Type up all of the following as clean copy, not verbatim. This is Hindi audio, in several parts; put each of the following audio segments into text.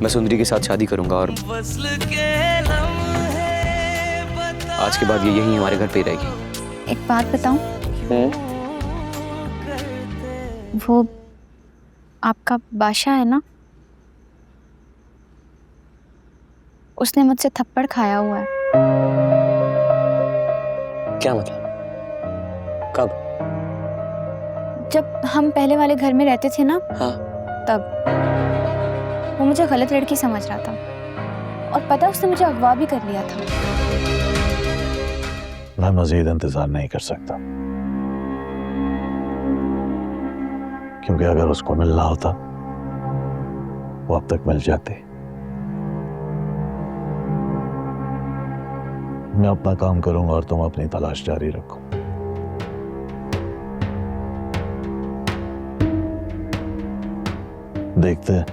मैं सुंदरी के साथ शादी करूंगा और आज के बाद ये यहीं हमारे घर पे ही रहेगी। एक बात बताऊं? वो आपका बादशाह है ना, उसने मुझसे थप्पड़ खाया हुआ है। क्या मतलब? कब? जब हम पहले वाले घर में रहते थे ना, हाँ। तब वो मुझे गलत लड़की समझ रहा था और पता उसने मुझे अगवा भी कर लिया था। मैं मजीद इंतजार नहीं कर सकता, क्योंकि अगर उसको मिलना होता वो अब तक मिल जाती। मैं अपना काम करूंगा और तुम अपनी तलाश जारी रखो। देखते हैं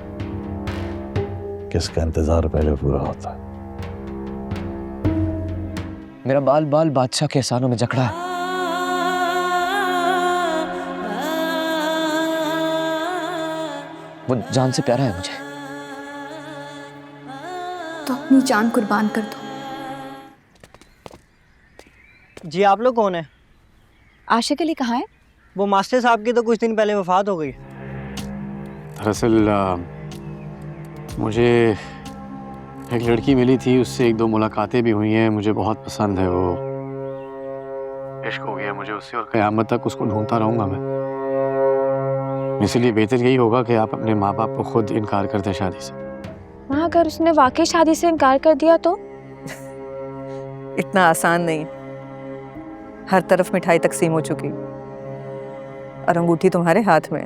किसका इंतजार पहले पूरा होता है। मेरा बाल बाल बादशाह के एहसानों में जकड़ा है। वो जान से प्यारा है मुझे। तो अपनी जान कुर्बान कर दो। जी आप लोग कौन है? आशिक अली कहाँ है? वो मास्टर साहब की तो कुछ दिन पहले वफात हो गई। दरअसल मुझे एक लड़की मिली थी, उससे एक दो मुलाकातें भी हुई हैं। मुझे बहुत पसंद है, वो इश्क हो गया मुझे उससे और क़यामत तक उसको ढूंढता रहूँगा मैं। इसलिए बेहतर यही होगा कि आप अपने माँ बाप को खुद इनकार कर दें शादी से। माँ, अगर उसने वाकई शादी से इनकार कर दिया तो? इतना आसान नहीं। हर तरफ मिठाई तकसीम हो चुकी और अंगूठी तुम्हारे हाथ में।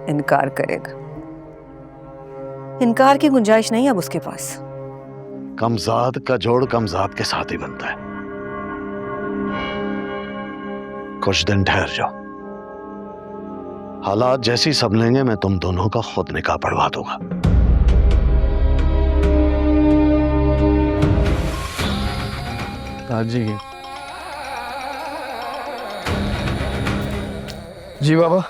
इनकार करेगा? इनकार की गुंजाइश नहीं अब उसके पास। कमजाद का जोड़ कमजाद के साथ ही बनता है। कुछ दिन ठहर जाओ, हालात जैसी संभलेंगे मैं तुम दोनों का खुद निकाह पढ़वा दूंगा। जी बाबा,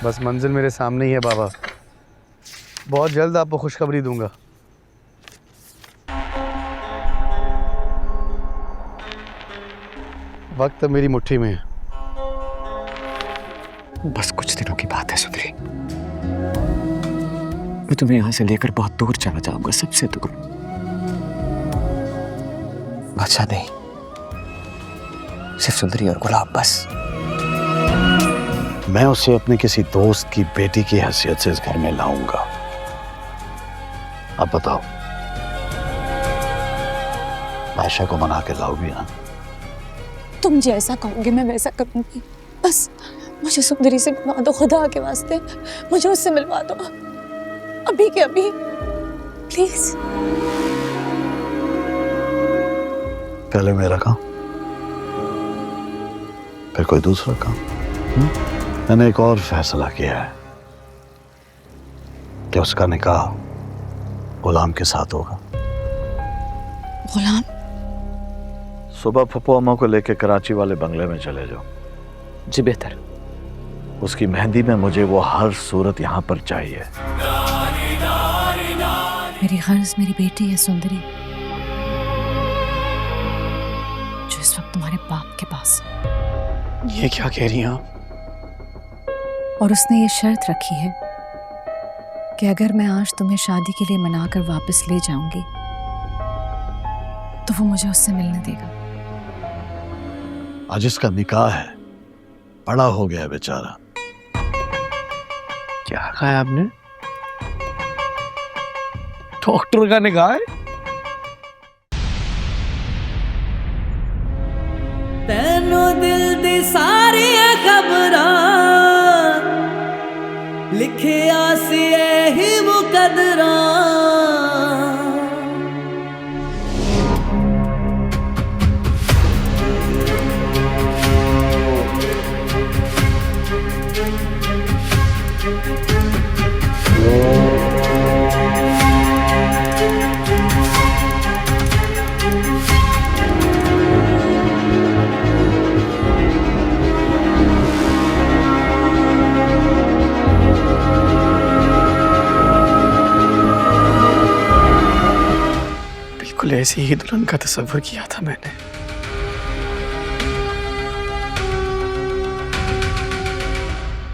बस मंजिल मेरे सामने ही है बाबा। बहुत जल्द आपको खुशखबरी दूंगा। वक्त मेरी मुट्ठी में है। बस कुछ दिनों की बात है सुंदरी। मैं तुम्हें यहाँ से लेकर बहुत दूर चला जाऊंगा, सबसे दूर। बादशाह नहीं, सिर्फ सुंदरी और गुलाब बस। मैं उसे अपने किसी दोस्त की बेटी की हैसियत से इस घर में लाऊंगा। अब बताओ, आयशा को मना के लाओगी ना? तुम जैसा कहोगे मैं वैसा करूंगी। बस मुझे सुंदरी से मिलवा दो, खुदा के वास्ते मुझे उससे मिलवा दो, अभी के अभी, प्लीज। पहले मेरा काम, फिर कोई दूसरा काम। मैंने एक और फैसला किया है कि उसका निकाह गुलाम के साथ होगा। गुलाम? सुबह पप्पू अम्मा को लेकर कराची वाले बंगले में चले जाओ। जी बेहतर। उसकी मेहंदी में मुझे वो हर सूरत यहाँ पर चाहिए। मेरी गर्ज मेरी बेटी है सुंदरी, जो इस वक्त तुम्हारे बाप के पास है। ये क्या कह रही हैं आप? और उसने ये शर्त रखी है कि अगर मैं आज तुम्हें शादी के लिए मनाकर वापस ले जाऊंगी तो वो मुझे उससे मिलने देगा। आज इसका निकाह है, बड़ा हो गया बेचारा। क्या कहा है आपने? डॉक्टर का निकाह है? तेनू दिल दी सारी खबरां लिखिया सी ही मुकदरां। बिल्कुल ऐसी ही दुल्हन का तस्वर किया था मैंने।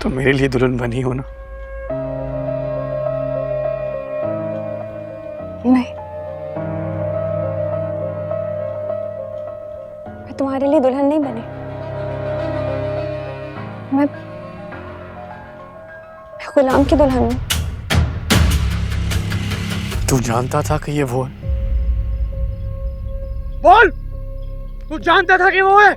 तो मेरे लिए दुल्हन बनी हो ना? नहीं, मैं तुम्हारे लिए दुल्हन नहीं बनी। मैं गुलाम की दुल्हन हूँ। तू जानता था कि ये वो है? बोल, तू जानता था कि वो है?